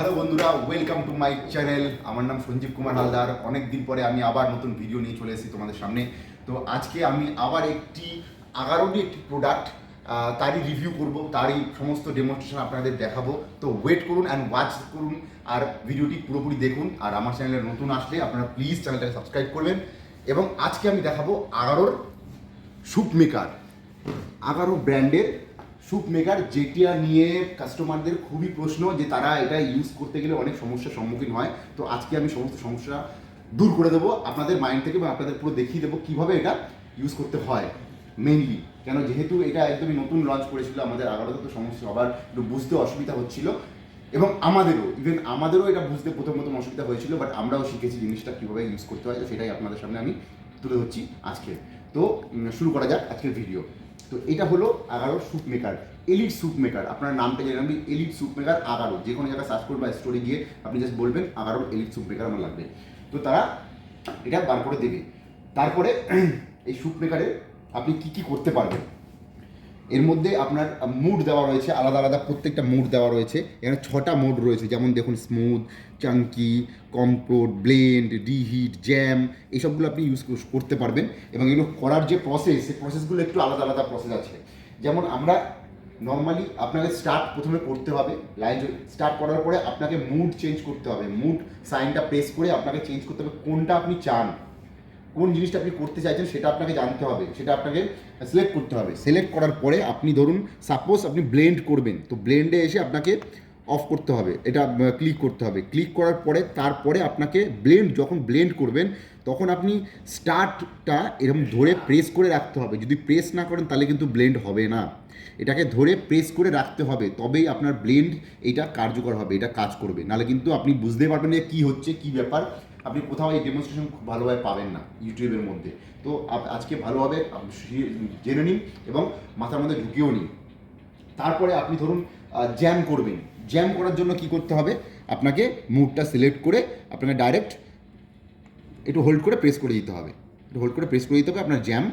Hello বন্ধুরা, welcome to my channel. আমার নাম সঞ্জীব কুমার হালদার। অনেক দিন পরে আমি আবার নতুন ভিডিও নিয়ে চলে এসেছি তোমাদের সামনে। তো আজকে আমি আবার একটি 11টি একটি প্রোডাক্ট তারই রিভিউ করব, তারই সমস্ত ডেমনস্ট্রেশন আপনাদের দেখাবো। তো ওয়েট করুন অ্যান্ড ওয়াচ করুন আর ভিডিওটি পুরোপুরি দেখুন। আর আমার চ্যানেলে নতুন আসলে আপনারা প্লিজ চ্যানেলটাকে সাবস্ক্রাইব করবেন। এবং আজকে আমি দেখাবো 11র স্যুপ মেকার, 11 ব্র্যান্ডের স্যুপ মেকার, যেটা নিয়ে কাস্টমারদের খুবই প্রশ্ন যে তারা এটা ইউজ করতে গেলে অনেক সমস্যার সম্মুখীন হয়। তো আজকে আমি সমস্ত সমস্যা দূর করে দেবো আপনাদের মাইন্ড থেকে, বা আপনাদের পুরো দেখিয়ে দেবো কীভাবে এটা ইউজ করতে হয় মেইনলি। কেন, যেহেতু এটা একদমই নতুন লঞ্চ করেছিল, আমাদের 11তে তো সমস্যা সবার একটু বুঝতে অসুবিধা হচ্ছিল, এবং আমাদেরও এটা বুঝতে প্রথম অসুবিধা হয়েছিল, বাট আমরাও শিখেছি জিনিসটা কীভাবে ইউজ করতে হয়। তো সেটাই আপনাদের সামনে আমি তুলে ধরছি আজকে। তো শুরু করা যাক আজকের ভিডিও। তো এটা হলো 11 soup maker, elite soup maker. আপনার নামটা জেনে রাখবেন, এলিট স্যুপ মেকার 11। যে কোনো জায়গায় সার্চ করবেন বা স্টোরে গিয়ে আপনি জাস্ট বলবেন 11 এলিট স্যুপ মেকার আমার লাগবে, তো তারা এটা বার করে দেবে। তারপরে এই স্যুপ মেকারে আপনি কী কী করতে পারবেন, এর মধ্যে আপনার মুড দেওয়া রয়েছে, আলাদা আলাদা প্রত্যেকটা মুড দেওয়া রয়েছে। এখানে 6টা মোড রয়েছে, যেমন দেখুন smooth, Chunky, comfort, blend, reheat, jam, এইসবগুলো আপনি ইউজ করতে পারবেন। এবং এগুলো করার যে প্রসেস, সেই প্রসেসগুলো একটু আলাদা আলাদা প্রসেস আছে। যেমন আমরা নর্মালি আপনাকে স্টার্ট প্রথমে করতে হবে, লাইন স্টার্ট করার পরে আপনাকে মুড চেঞ্জ করতে হবে। মুড সাইনটা প্রেস করে আপনাকে চেঞ্জ করতে হবে কোনটা আপনি চান, কোন জিনিসটা আপনি করতে চাইছেন সেটা আপনাকে জানতে হবে, সেটা আপনাকে সিলেক্ট করতে হবে। সিলেক্ট করার পরে আপনি ধরুন সাপোজ আপনি ব্লেন্ড করবেন, তো ব্লেন্ডে এসে আপনাকে অফ করতে হবে, এটা ক্লিক করতে হবে। ক্লিক করার পরে তারপরে আপনাকে যখন ব্লেন্ড করবেন তখন আপনি স্টার্টটা এরকম ধরে প্রেস করে রাখতে হবে। যদি প্রেস না করেন তাহলে কিন্তু ব্লেন্ড হবে না, এটাকে ধরে প্রেস করে রাখতে হবে, তবেই আপনার ব্লেন্ড এটা কার্যকর হবে, এটা কাজ করবে। নাহলে কিন্তু আপনি বুঝতে পারবেন যে কী হচ্ছে, কী ব্যাপার। আপনি কোথাও এই ডেমনস্ট্রেশন খুব ভালোভাবে পাবেন না ইউটিউবের মধ্যে। তো আজকে ভালোভাবে জেনে নিন এবং মাথার মধ্যে ঢুকিয়েও নিন। তারপরে আপনি ধরুন জ্যাম করবেন। জ্যাম করার জন্য কি করতে হবে, আপনাকে মুডটা সিলেক্ট করে আপনাকে ডাইরেক্ট একটু হোল্ড করে প্রেস করে দিতে হবে, আপনার জ্যাম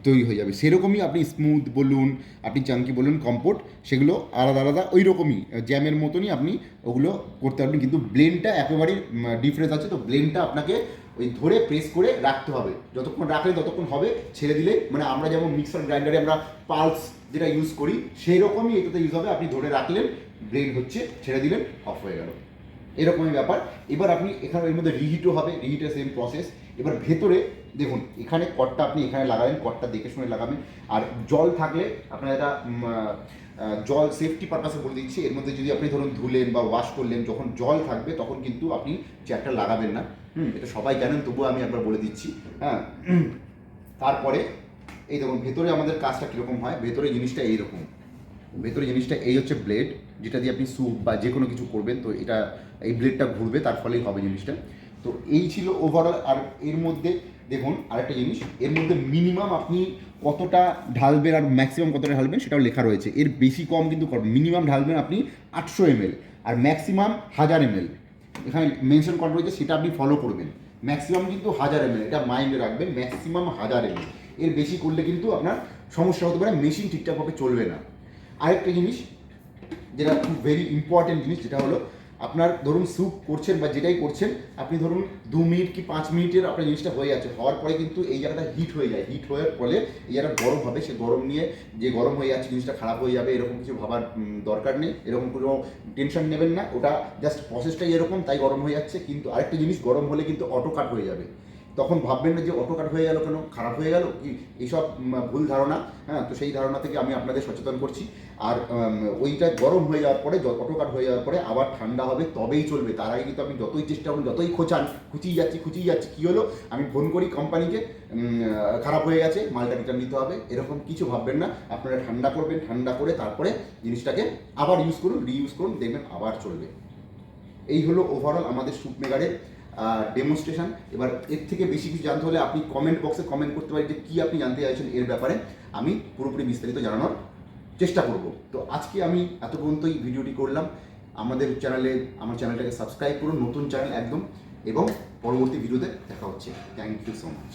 তৈরি হয়ে যাবে। সেরকমই আপনি স্মুথ বলুন, আপনি চাঙ্কি বলুন, কম্পোর্ট, সেগুলো আলাদা আলাদা ওই রকমই জ্যামের মতনই আপনি ওগুলো করতে পারবেন। কিন্তু ব্লেন্ডটা একেবারেই ডিফারেন্স আছে। তো ব্লেন্ডটা আপনাকে ওই ধরে প্রেস করে রাখতে হবে, যতক্ষণ রাখলে ততক্ষণ হবে, ছেড়ে দিলে মানে আমরা যেমন মিক্সার গ্রাইন্ডারে আমরা পালস যেটা ইউজ করি সেই রকমই এটাতে ইউজ হবে। আপনি ধরে রাখলেন, ব্লেন্ড হচ্ছে, ছেড়ে দিলেন, অফ হয়ে গেল, এরকমই ব্যাপার। এবার আপনি এখানে এর মধ্যে রিহিটও হবে, রিহিটের সেম প্রসেস। এবার ভেতরে দেখুন, এখানে কটটা আপনি এখানে লাগাবেন, কটটা দেখে শুনে লাগাবেন। আর জল থাকলে আপনার এটা জল সেফটি পারপাসে বলে দিচ্ছি, এর মধ্যে যদি আপনি ধরুন ধুলেন বা ওয়াশ করলেন, যখন জল থাকবে তখন কিন্তু আপনি জ্যাকটা লাগাবেন না। এটা সবাই জানেন, তবুও আমি একবার বলে দিচ্ছি। হ্যাঁ, তারপরে এই দেখুন ভেতরে আমাদের কাজটা কীরকম হয়। ভেতরে জিনিসটা এইরকম, এই হচ্ছে ব্লেড, যেটা দিয়ে আপনি স্যুপ বা যে কোনো কিছু করবেন। তো এটা এই ব্লেডটা ঘুরবে, তার ফলেই হবে জিনিসটা। তো এই ছিল ওভারঅল। আর এর মধ্যে দেখুন আরেকটা জিনিস, এর মধ্যে মিনিমাম আপনি কতটা ঢালবেন আর ম্যাক্সিমাম কতটা ঢালবেন সেটাও লেখা রয়েছে। এর বেশি কম কিন্তু করবেন। মিনিমাম ঢালবেন আপনি 800 ml আর ম্যাক্সিমাম 1000 ml, এখানে মেনশন করা রয়েছে, সেটা আপনি ফলো করবেন। ম্যাক্সিমাম কিন্তু 1000 ml, এটা মাইন্ডে রাখবেন, ম্যাক্সিমাম 1000 ml। এর বেশি করলে কিন্তু আপনার সমস্যা হতে পারে, মেশিন ঠিকঠাকভাবে চলবে না। আরেকটা জিনিস যেটা খুব ভেরি ইম্পর্টেন্ট জিনিস, যেটা হলো আপনার ধরুন স্যুপ করছেন বা যেটাই করছেন, আপনি ধরুন 2 মিনিট কি 5 মিনিটের আপনার জিনিসটা হয়ে যাচ্ছে, হওয়ার পরে কিন্তু এই জায়গাটা হিট হয়ে যায়। হিট হওয়ার ফলে এই জায়গাটা গরম হবে, সে গরম নিয়ে যে গরম হয়ে যাচ্ছে জিনিসটা খারাপ হয়ে যাবে এরকম কিছু ভাবার দরকার নেই, এরকম কোনো টেনশন নেবেন না। ওটা জাস্ট প্রসেসটাই এরকম, তাই গরম হয়ে যাচ্ছে। কিন্তু আরেকটা জিনিস, গরম হলে কিন্তু অটো কাট হয়ে যাবে, তখন ভাববেন না যে অটো কাট হয়ে গেল কেন, খারাপ হয়ে গেল কি, এইসব ভুল ধারণা। হ্যাঁ, তো সেই ধারণা থেকে আমি আপনাদের সচেতন করছি। আর ওইটা গরম হয়ে যাওয়ার পরে, অটো কাট হয়ে যাওয়ার পরে আবার ঠান্ডা হবে, তবেই চলবে। তার আগে কিন্তু আপনি যতই চেষ্টা করুন, যতই খুঁচিয়ে যাচ্ছি, কী হলো, আমি ফোন করি কোম্পানিকে, খারাপ হয়ে গেছে, মালটা রিটার্ন নিতে হবে, এরকম কিছু ভাববেন না। আপনারা ঠান্ডা করবেন, ঠান্ডা করে তারপরে জিনিসটাকে আবার ইউজ করুন, রিইউজ করুন, দেখবেন আবার চলবে। এই হলো ওভারঅল আমাদের স্যুপ মেকারের ডেমনস্ট্রেশন। এবার এর থেকে বেশি কিছু জানতে হলে আপনি কমেন্ট বক্সে কমেন্ট করতে পারেন যে কী আপনি জানতে চাইছেন এর ব্যাপারে, আমি পুরোপুরি বিস্তারিত জানানোর চেষ্টা করব। তো আজকে আমি এত পর্যন্তই ভিডিওটি করলাম। আমার চ্যানেলটাকে সাবস্ক্রাইব করুন, নতুন চ্যানেল একদম, এবং পরবর্তী ভিডিওতে দেখা হচ্ছে। Thank you so much.